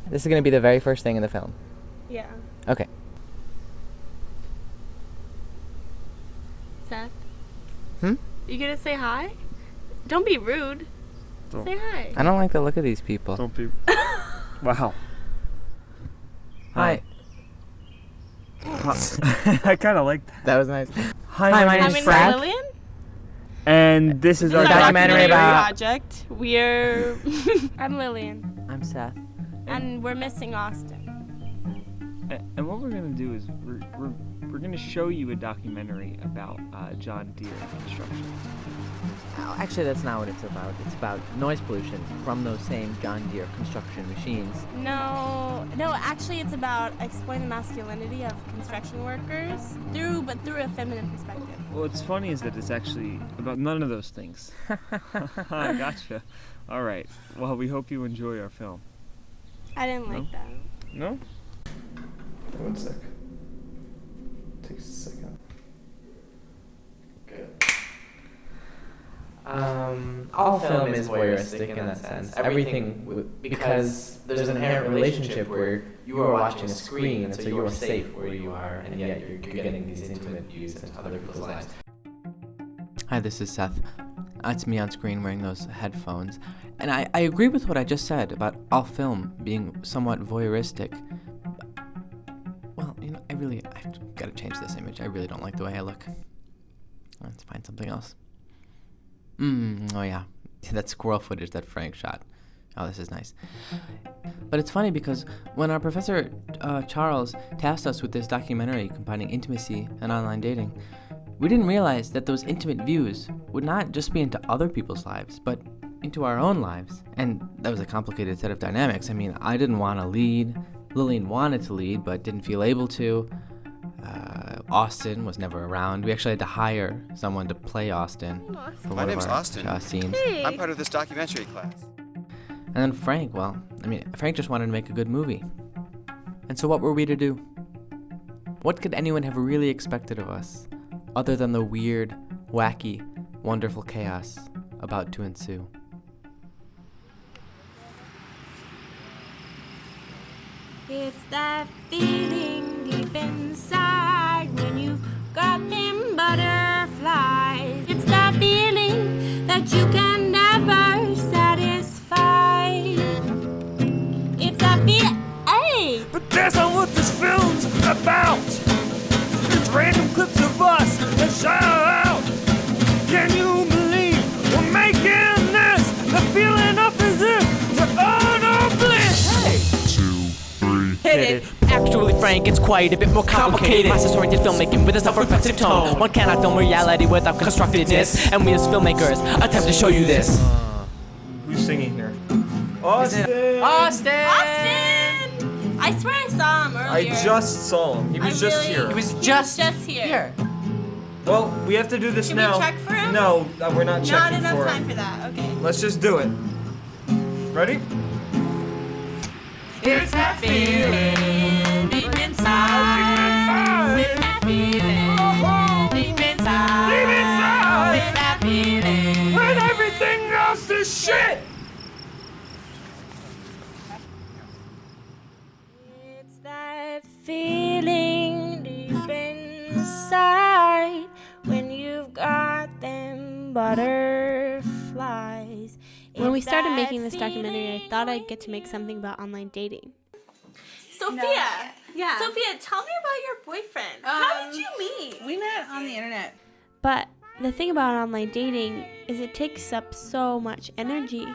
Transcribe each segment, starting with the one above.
This is going to be the very first thing in the film. Yeah. Okay. Seth? Hmm? You gonna say hi? Don't be rude. Say hi. I don't like the look of these people. Don't be... Wow. Hi. I kind of like that. That was nice. Hi, my name's I'm Frank. Lillian. And this is our documentary about- project. We're... I'm Lillian. I'm Seth. And we're missing Austin. And what we're going to do is we're going to show you a documentary about John Deere construction. Oh, actually, that's not what it's about. It's about noise pollution from those same John Deere construction machines. No, actually it's about exploiting the masculinity of construction workers through a feminine perspective. Well, what's funny is that it's actually about none of those things. I gotcha. All right. Well, we hope you enjoy our film. I didn't like that. No? 1 sec. Takes a second. Good. All film is voyeuristic in that sense. Everything, because there's an inherent relationship where you are watching a screen, and so you are safe where you are, and yet you're getting these intimate views into other people's lives. Hi, this is Seth. That's me on screen wearing those headphones. And I agree with what I just said about all film being somewhat voyeuristic. Well, I've got to change this image. I really don't like the way I look. Let's find something else. Oh yeah, that squirrel footage that Frank shot. Oh, this is nice. But it's funny because when our professor, Charles, tasked us with this documentary combining intimacy and online dating, we didn't realize that those intimate views would not just be into other people's lives, but into our own lives. And that was a complicated set of dynamics. I mean, I didn't want to lead. Lillian wanted to lead, but didn't feel able to. Austin was never around. We actually had to hire someone to play Austin. For My name's Austin. Scenes. Hey. I'm part of this documentary class. And then Frank, Frank just wanted to make a good movie. And so what were we to do? What could anyone have really expected of us, other than the weird, wacky, wonderful chaos about to ensue? It's that feeling deep inside when you've got them butterflies. It's that feeling that you can never satisfy. It's that feeling. Hey! But that's not what this film's about. It's random clips of us that shout out. Can you believe we're making this? The feeling up as if to earn our bliss. Hey! Hit it. Actually, Frank, it's quite a bit more complicated. Process-oriented filmmaking with a self-reflexive tone. One cannot film reality without constructedness, and we as filmmakers attempt to show you this. Who's singing here? Austin! Austin! Austin! I swear I saw him earlier. I just saw him. He was just here. He was He just was just here. Well, we have to do this Should now. we check for him? No, we're not Not checking enough for time him. for that. Okay. Let's just do it. Ready? It's that feeling deep inside. It's that feeling deep inside. Deep inside. It's that feeling. When everything else is shit! It's that feeling deep inside when you've got them butterflies. When we started making this documentary, I thought I'd get to make something about online dating. Sophia! Yeah. Sophia, tell me about your boyfriend. How did you meet? We met on the internet. But the thing about online dating is it takes up so much energy.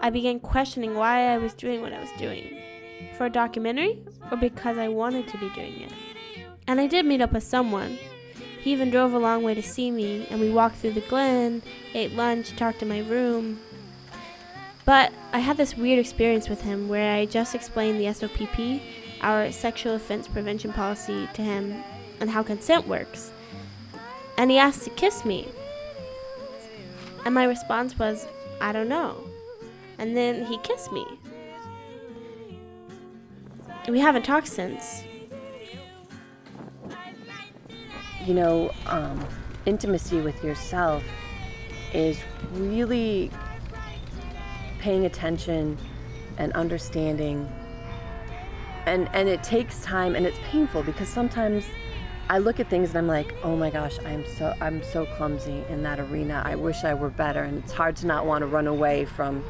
I began questioning why I was doing what I was doing. For a documentary or because I wanted to be doing it. And I did meet up with someone. He even drove a long way to see me, and we walked through the Glen, ate lunch, talked in my room. But I had this weird experience with him where I just explained the SOPP, our sexual offense prevention policy, to him and how consent works. And he asked to kiss me. And my response was, I don't know. And then he kissed me. We haven't talked since. You know, intimacy with yourself is really paying attention and understanding. And it takes time, and it's painful because sometimes I look at things and I'm like, oh my gosh, I'm so clumsy in that arena. I wish I were better. And it's hard to not want to run away from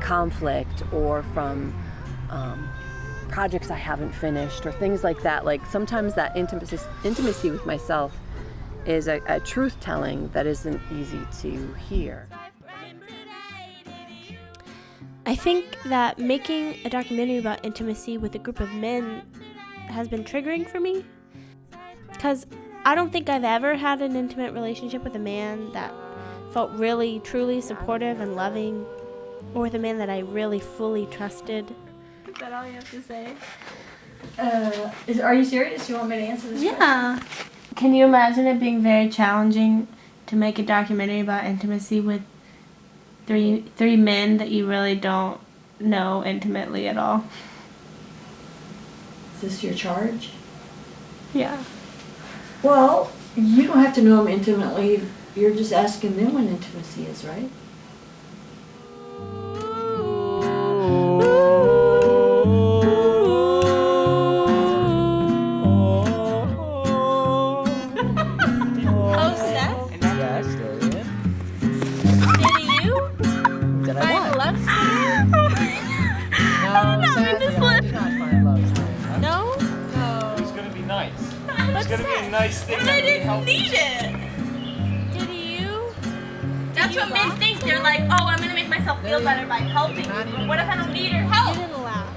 conflict or from projects I haven't finished or things like that. Like sometimes that intimacy with myself is a truth telling that isn't easy to hear. I think that making a documentary about intimacy with a group of men has been triggering for me. Because I don't think I've ever had an intimate relationship with a man that felt really, truly supportive and loving, or with a man that I really fully trusted. Is that all you have to say? Are you serious? Do you want me to answer this question? Yeah. Can you imagine it being very challenging to make a documentary about intimacy with three men that you really don't know intimately at all? Is this your charge? Yeah. Well, you don't have to know them intimately. You're just asking them what intimacy is, right? Oh, Seth? Yes, Lillian. Did you Did I find what? love story? No, Seth, this yeah, lip. I did not find love story. No? It's gonna be nice. But It's gonna be a Seth, nice thing. but that I we didn't help need each- it. Did you? That's what men think. They're like, oh, I'm gonna make myself feel better by helping you. But what if I don't need her You help? didn't laugh.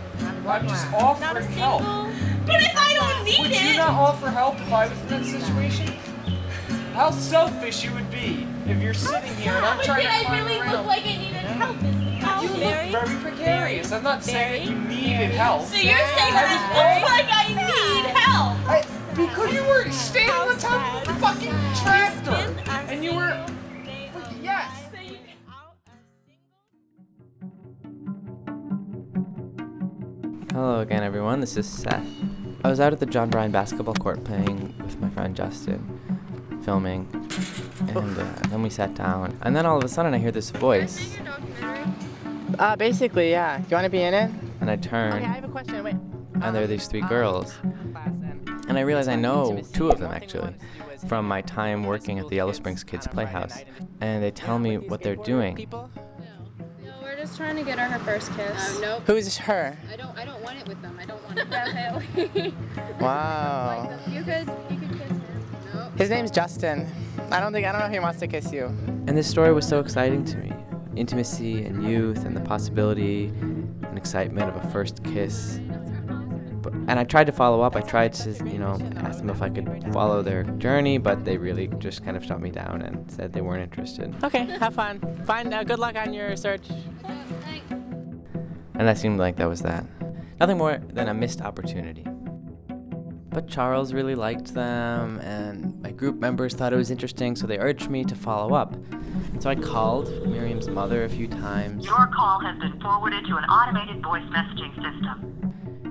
I'm just Not a offering help. single. But if I don't need Would you it, not offer help if I was in that situation? How selfish you would be if you're sitting here and I'm but trying did to I climb really around. look like I needed help? You look very precarious. I'm not saying that you needed help. So you're saying that I look like I need help? Because you were standing on top of the fucking tractor and you were. Yes. Hello again, everyone. This is Seth. I was out at the John Bryan basketball court playing with my friend Justin, filming, and then we sat down. And then all of a sudden, I hear this voice, Basically, yeah. Do you want to be in it? and I Okay, I turn, have a question. Wait. and there are these three girls. And I realize I know two of them, actually, from my time working at the Yellow Springs Kids Playhouse. And they tell me what they're doing. We're just trying to get her first kiss. Nope. Who's her? I don't want it with them. I don't want it. Definitely. Wow. You could kiss him. Nope. His name's Justin. I don't know if he wants to kiss you. And this story was so exciting to me. Intimacy and youth and the possibility and excitement of a first kiss. And I tried to follow up. I tried to, ask them if I could follow their journey, but they really just kind of shut me down and said they weren't interested. Okay, have fun. Good luck on your search. And that seemed like that was that. Nothing more than a missed opportunity. But Charles really liked them, and my group members thought it was interesting, so they urged me to follow up. And so I called Miriam's mother a few times. Your call has been forwarded to an automated voice messaging system.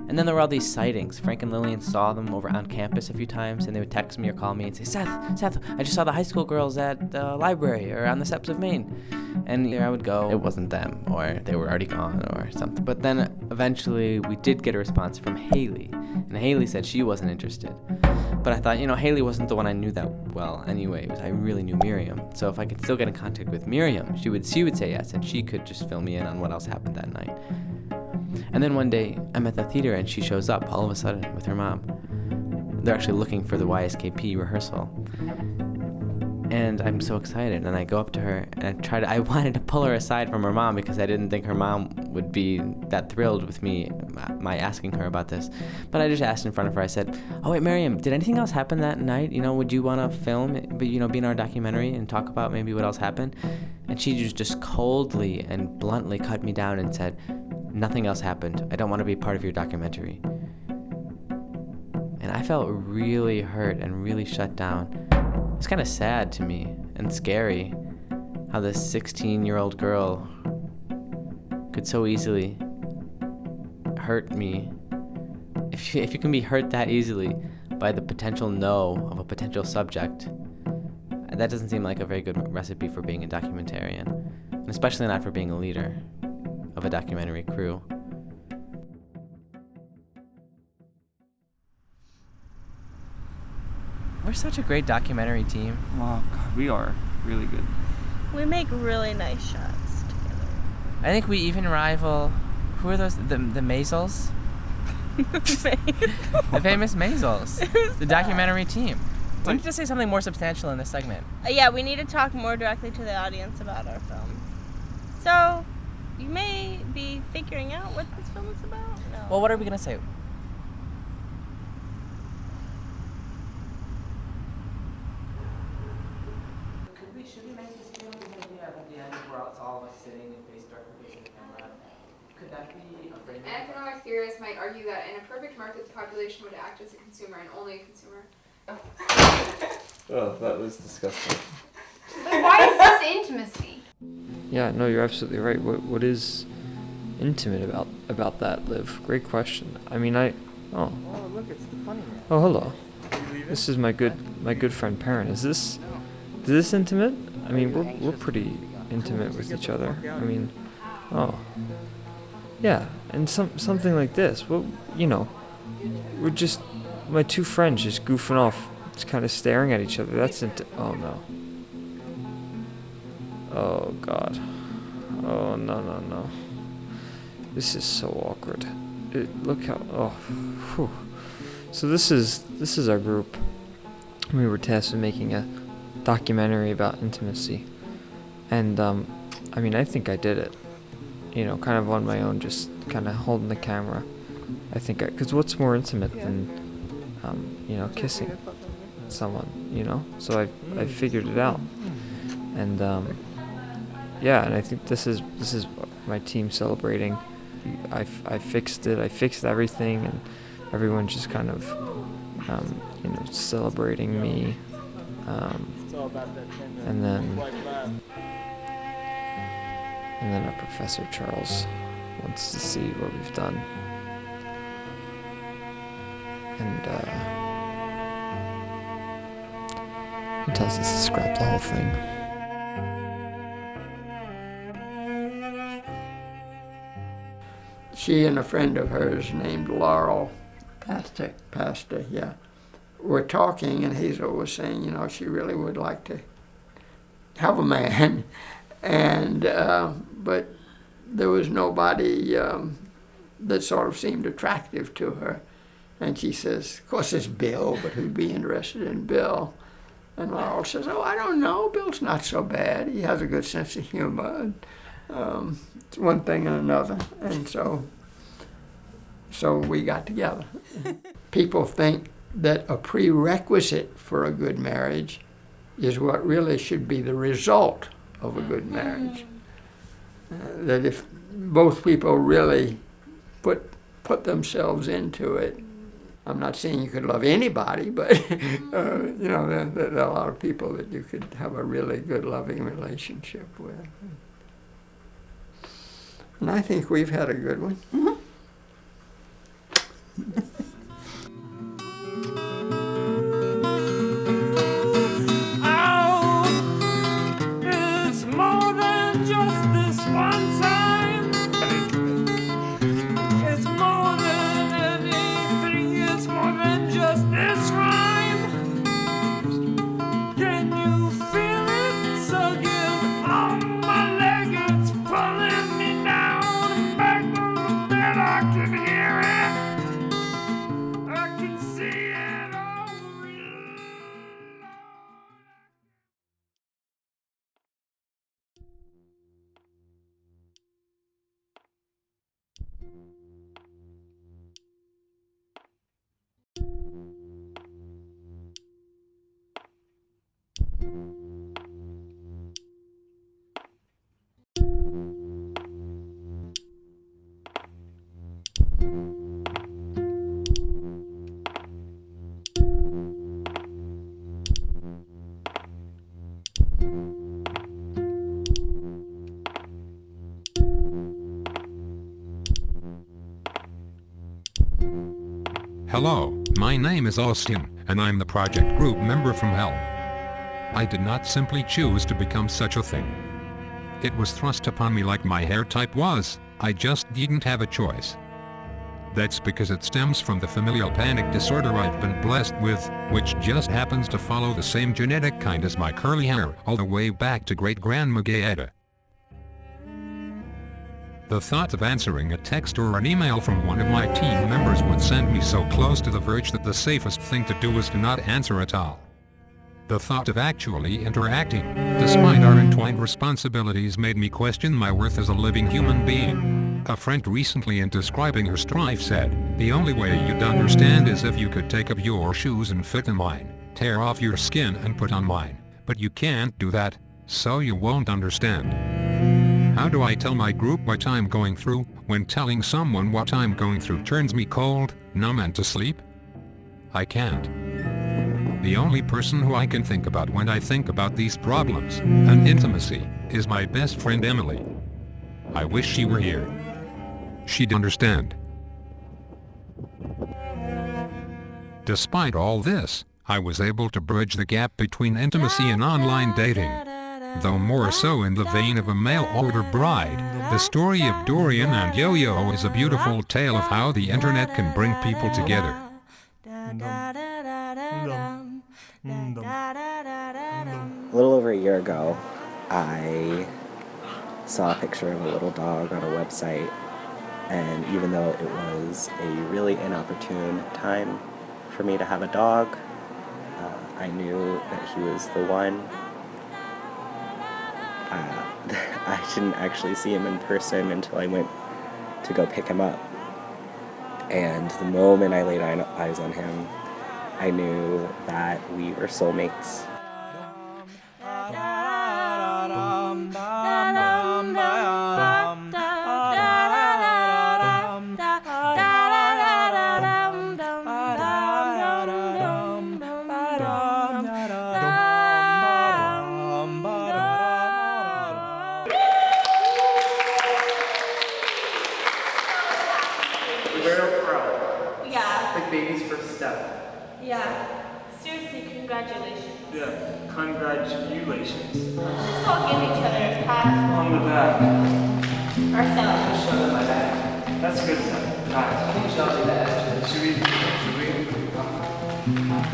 And then there were all these sightings. Frank and Lillian saw them over on campus a few times, and they would text me or call me and say, Seth, I just saw the high school girls at the library or on the steps of Maine. And here I would go, it wasn't them, or they were already gone or something. But then eventually we did get a response from Haley, and Haley said she wasn't interested. But I thought, Haley wasn't the one I knew that well anyway. I really knew Miriam. So if I could still get in contact with Miriam, she would say yes, and she could just fill me in on what else happened that night. And then one day, I'm at the theater and she shows up all of a sudden with her mom. They're actually looking for the YSKP rehearsal. And I'm so excited, and I go up to her and I wanted to pull her aside from her mom because I didn't think her mom would be that thrilled with me, my asking her about this. But I just asked in front of her, I said, oh wait, Miriam, did anything else happen that night? Would you want to film, but be in our documentary and talk about maybe what else happened? And she just coldly and bluntly cut me down and said, nothing else happened. I don't want to be part of your documentary. And I felt really hurt and really shut down. It's kind of sad to me and scary how this 16-year-old girl could so easily hurt me. If you can be hurt that easily by the potential no of a potential subject, that doesn't seem like a very good recipe for being a documentarian, and especially not for being a leader of a documentary crew. We're such a great documentary team. Oh, God, we are really good. We make really nice shots together. I think we even rival. Who are those? The Maisels? The famous Maisels. The documentary team. We need to say something more substantial in this segment. Yeah, we need to talk more directly to the audience about our film. So, you may be figuring out what this film is about. No. Well, what are we going to say? Should we make this film at the end where it's all of us sitting and face directly facing the camera? Could that be a framing? Economic theorists might argue that in a perfect market, the population would act as a consumer and only a consumer. Oh, that was disgusting. But why is this intimacy? Yeah, no, you're absolutely right. What is intimate about that, LilB? Great question. I mean, Oh, look, it's the funny man. Oh, hello. This is my good friend Perrin. Is this intimate? I mean, we're pretty intimate with each other. I mean, yeah, and something like this. Well, we're just my two friends just goofing off, just kind of staring at each other. That's oh no. Oh God. Oh no. This is so awkward. Look how. Oh. Whew. So this is our group. We were tasked with making a documentary about intimacy, and I mean, I think I did it. Kind of on my own, just kind of holding the camera. I think because what's more intimate than kissing someone, So I figured it out, and yeah, and I think this is my team celebrating. I fixed it. I fixed everything, and everyone's just kind of celebrating me. And then our Professor Charles wants to see what we've done. And he tells us to scrap the whole thing. She and a friend of hers named Laurel Pastor, yeah, were talking, and Hazel was saying, she really would like to have a man, and but there was nobody that sort of seemed attractive to her. And she says, of course it's Bill, but who'd be interested in Bill? And Laurel says, oh, I don't know, Bill's not so bad. He has a good sense of humor. And, it's one thing and another. And so we got together. People think that a prerequisite for a good marriage is what really should be the result of a good marriage. That if both people really put themselves into it, I'm not saying you could love anybody, but there are a lot of people that you could have a really good, loving relationship with. And I think we've had a good one. It's more than just this one time. It's more than anything. It's more than just this rhyme. Can you feel it tugging on my leg? It's pulling me down. Back to the bed, I can hear it. I can see it all. Hello, my name is Austin, and I'm the project group member from hell. I did not simply choose to become such a thing. It was thrust upon me like my hair type was. I just didn't have a choice. That's because it stems from the familial panic disorder I've been blessed with, which just happens to follow the same genetic kind as my curly hair all the way back to great-grandma Gaeta. The thought of answering a text or an email from one of my team members would send me so close to the verge that the safest thing to do was to not answer at all. The thought of actually interacting, despite our entwined responsibilities, made me question my worth as a living human being. A friend recently, in describing her strife, said, "The only way you'd understand is if you could take up your shoes and fit in mine, tear off your skin and put on mine. But you can't do that, so you won't understand." How do I tell my group what I'm going through, when telling someone what I'm going through turns me cold, numb and to sleep? I can't. The only person who I can think about when I think about these problems and intimacy is my best friend Emily. I wish she were here. She'd understand. Despite all this, I was able to bridge the gap between intimacy and online dating. Though more so in the vein of a mail-order bride, the story of Dorian and Yo-Yo is a beautiful tale of how the internet can bring people together. A little over a year ago, I saw a picture of a little dog on a website, and even though it was a really inopportune time for me to have a dog, I knew that he was the one. I didn't actually see him in person until I went to go pick him up. And the moment I laid eyes on him, I knew that we were soulmates. Congratulations. Let's all give each other a pat On the back. ourselves. Show them my back. That's good stuff. Nice. I think we should all do that. Should we?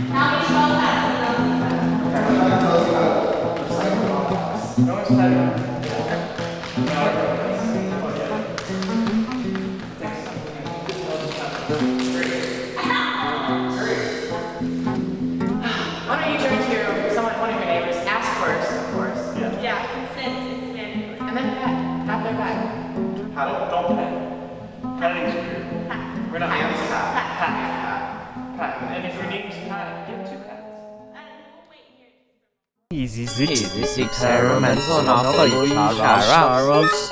Now we should all pass No one's patting. Why don't you turn to someone, one of your neighbors, ask first, of course. Yeah, consent is mandatory. And then pat their back. Don't pat. Patting's weird. We're not hands. Pat. And if your name's Pat, give 2 pats. Easy 6 experimental novel 查 Charles